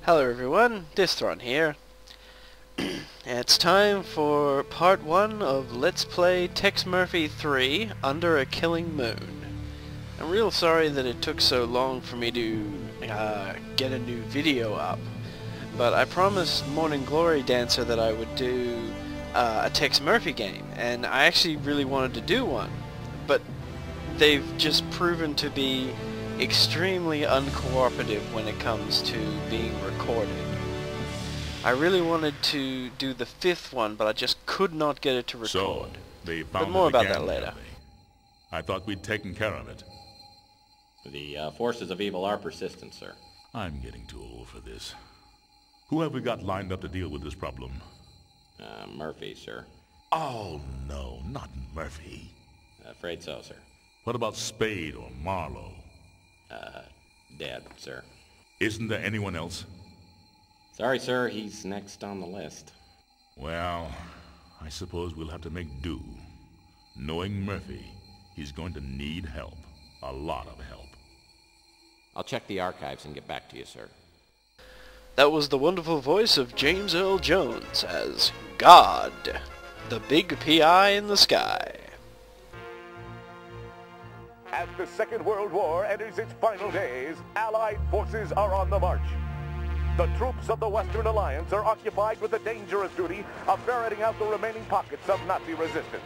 Hello everyone, Disthron here. It's time for part 1 of Let's Play Tex Murphy 3 Under a Killing Moon. I'm real sorry that it took so long for me to get a new video up, but I promised Morning Glory Dancer that I would do a Tex Murphy game, and I actually really wanted to do one, but they've just proven to be extremely uncooperative when it comes to being recorded. I really wanted to do the 5th one, but I just could not get it to record. So, they found but more it about again, that later. have they? I thought we'd taken care of it. The forces of evil are persistent, sir. I'm getting too old for this. Who have we got lined up to deal with this problem? Murphy, sir. Oh, no, not Murphy. Afraid so, sir. What about Spade or Marlowe? Dead, sir. Isn't there anyone else? Sorry, sir, he's next on the list. Well, I suppose we'll have to make do. Knowing Murphy, he's going to need help. A lot of help. I'll check the archives and get back to you, sir. That was the wonderful voice of James Earl Jones as God, the big PI in the sky. As the Second World War enters its final days, Allied forces are on the march. The troops of the Western Alliance are occupied with the dangerous duty of ferreting out the remaining pockets of Nazi resistance.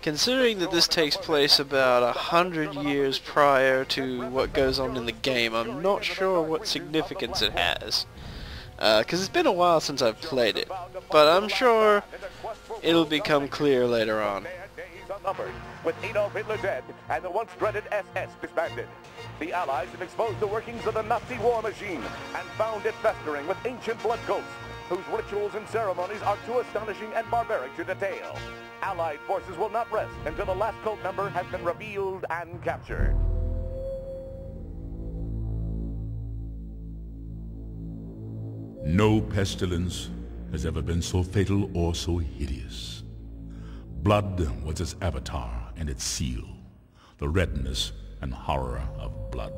Considering that this takes place about 100 years prior to what goes on in the game, I'm not sure what significance it has. Because it's been a while since I've played it, but I'm sure it'll become clear later on. With Adolf Hitler dead and the once dreaded SS disbanded, the Allies have exposed the workings of the Nazi war machine and found it festering with ancient blood cults whose rituals and ceremonies are too astonishing and barbaric to detail. Allied forces will not rest until the last cult member has been revealed and captured. No pestilence has ever been so fatal or so hideous. Blood was its avatar and its seal, the redness and horror of blood.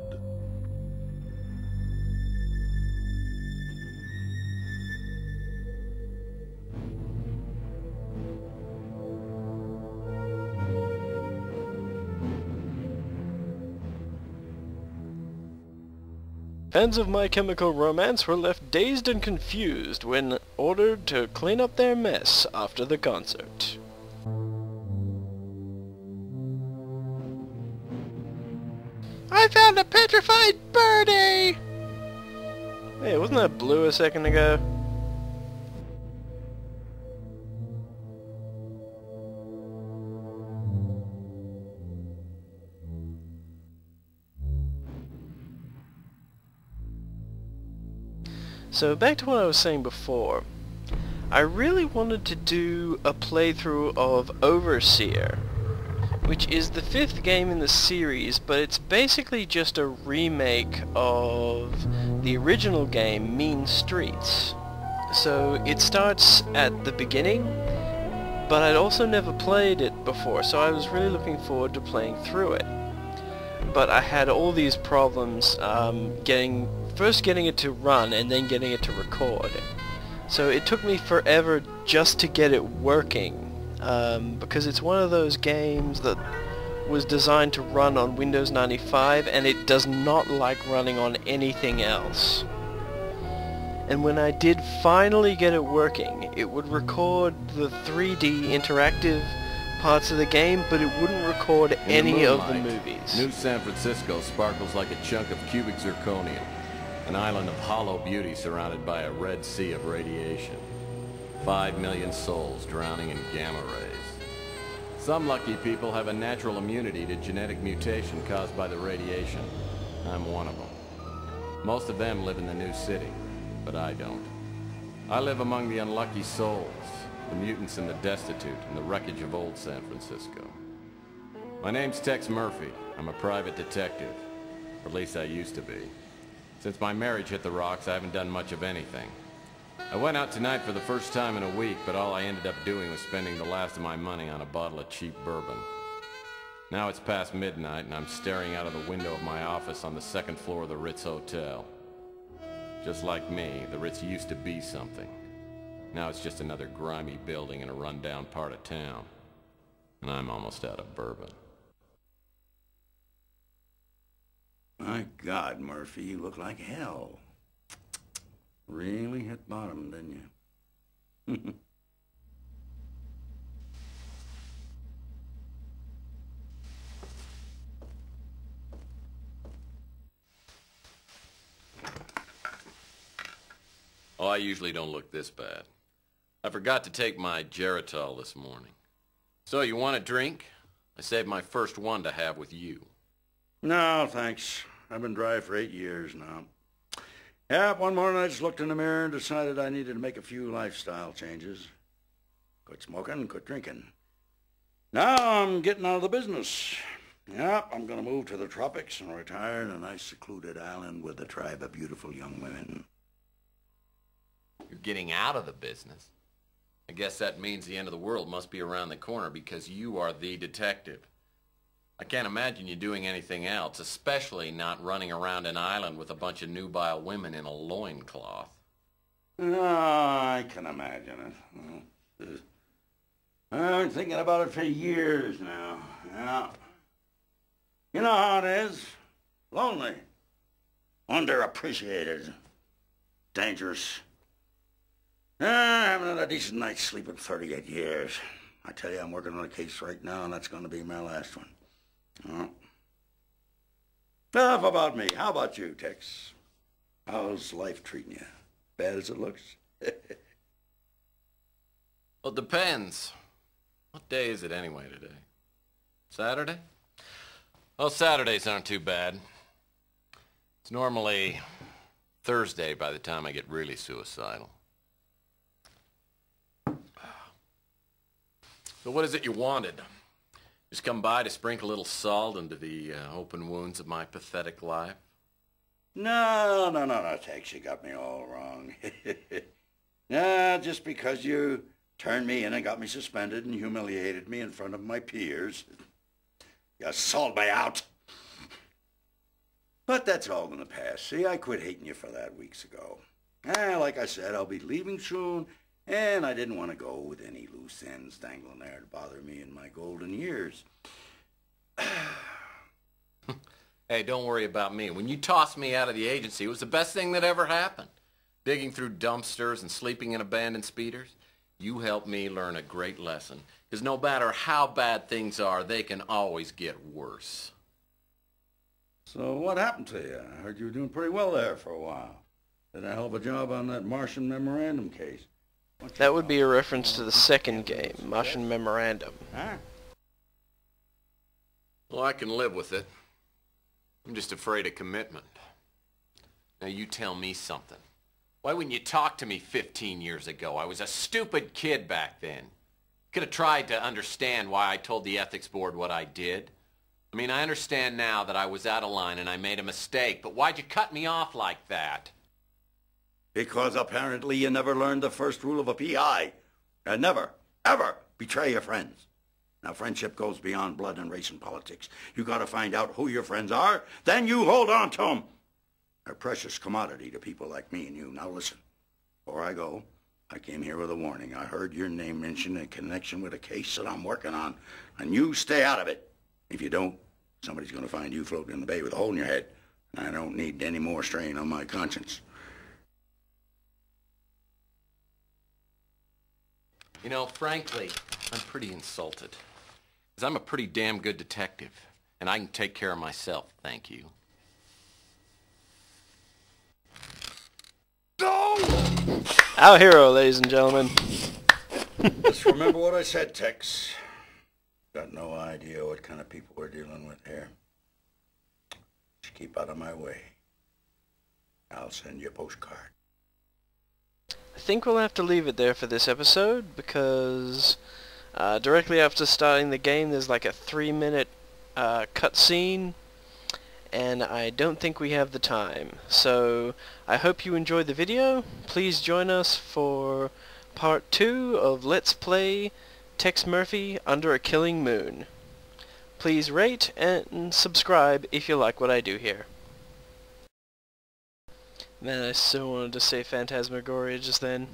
Fans of My Chemical Romance were left dazed and confused when ordered to clean up their mess after the concert. I found a petrified birdie! Hey, wasn't that blue a second ago? So back to what I was saying before. I really wanted to do a playthrough of Overseer, which is the 5th game in the series, but it's basically just a remake of the original game, Mean Streets. So it starts at the beginning, but I'd also never played it before, so I was really looking forward to playing through it. But I had all these problems first getting it to run and then getting it to record. So it took me forever just to get it working. Because it's one of those games that was designed to run on Windows 95 and it does not like running on anything else. And when I did finally get it working, it would record the 3D interactive parts of the game, but it wouldn't record any of the movies. New San Francisco sparkles like a chunk of cubic zirconium, an island of hollow beauty surrounded by a red sea of radiation. 5 million souls drowning in gamma rays. Some lucky people have a natural immunity to genetic mutation caused by the radiation. I'm one of them. Most of them live in the new city, but I don't. I live among the unlucky souls, the mutants and the destitute, and the wreckage of old San Francisco. My name's Tex Murphy. I'm a private detective. Or at least I used to be. Since my marriage hit the rocks, I haven't done much of anything. I went out tonight for the first time in a week, but all I ended up doing was spending the last of my money on a bottle of cheap bourbon. Now it's past midnight, and I'm staring out of the window of my office on the second floor of the Ritz Hotel. Just like me, the Ritz used to be something. Now it's just another grimy building in a rundown part of town. And I'm almost out of bourbon. My God, Murphy, you look like hell. Really hit bottom, didn't you? Oh, I usually don't look this bad. I forgot to take my Geritol this morning. So, you want a drink? I saved my first one to have with you. No, thanks. I've been dry for 8 years now. Yeah, one morning I just looked in the mirror and decided I needed to make a few lifestyle changes. Quit smoking, quit drinking. Now I'm getting out of the business. Yep, I'm going to move to the tropics and retire in a nice secluded island with a tribe of beautiful young women. You're getting out of the business. I guess that means the end of the world must be around the corner because you are the detective. I can't imagine you doing anything else, especially not running around an island with a bunch of nubile women in a loincloth. Oh, I can imagine it. I've been thinking about it for years now. Yeah. You know how it is. Lonely. Underappreciated. Dangerous. I haven't had a decent night's sleep in 38 years. I tell you, I'm working on a case right now, and that's going to be my last one. Oh. Enough about me. How about you, Tex? How's life treating you? Bad as it looks? Well, it depends. What day is it anyway today? Saturday? Well, Saturdays aren't too bad. It's normally Thursday by the time I get really suicidal. So what is it you wanted? Just come by to sprinkle a little salt into the open wounds of my pathetic life? No, Tex, you got me all wrong. Nah, just because you turned me in and got me suspended and humiliated me in front of my peers. You sold me out. But that's all in the past. See, I quit hating you for that weeks ago. Like I said, I'll be leaving soon, and I didn't want to go with any loose ends dangling there to bother me in my golden years. Hey, don't worry about me. When you tossed me out of the agency, it was the best thing that ever happened. Digging through dumpsters and sleeping in abandoned speeders. You helped me learn a great lesson. Because no matter how bad things are, they can always get worse. So what happened to you? I heard you were doing pretty well there for a while. Did a hell of a job on that Martian memorandum case. That would be a reference to the second game, Martian Memorandum. Huh? Well, I can live with it. I'm just afraid of commitment. Now you tell me something. Why wouldn't you talk to me 15 years ago? I was a stupid kid back then. Could have tried to understand why I told the ethics board what I did. I mean, I understand now that I was out of line and I made a mistake, but why'd you cut me off like that? Because apparently you never learned the first rule of a PI. And never, ever betray your friends. Now, friendship goes beyond blood and race and politics. You gotta find out who your friends are, then you hold on to them. They're a precious commodity to people like me and you. Now listen, before I go, I came here with a warning. I heard your name mentioned in connection with a case that I'm working on, and you stay out of it. If you don't, somebody's gonna find you floating in the bay with a hole in your head. And I don't need any more strain on my conscience. You know, frankly, I'm pretty insulted. Because I'm a pretty damn good detective. And I can take care of myself, thank you. Our hero, ladies and gentlemen. Just remember what I said, Tex. Got no idea what kind of people we're dealing with here. Just keep out of my way. I'll send you a postcard. I think we'll have to leave it there for this episode, because directly after starting the game there's like a 3-minute cutscene, and I don't think we have the time. So I hope you enjoyed the video. Please join us for part 2 of Let's Play Tex Murphy Under a Killing Moon. Please rate and subscribe if you like what I do here. Man, I so wanted to say Phantasmagoria just then.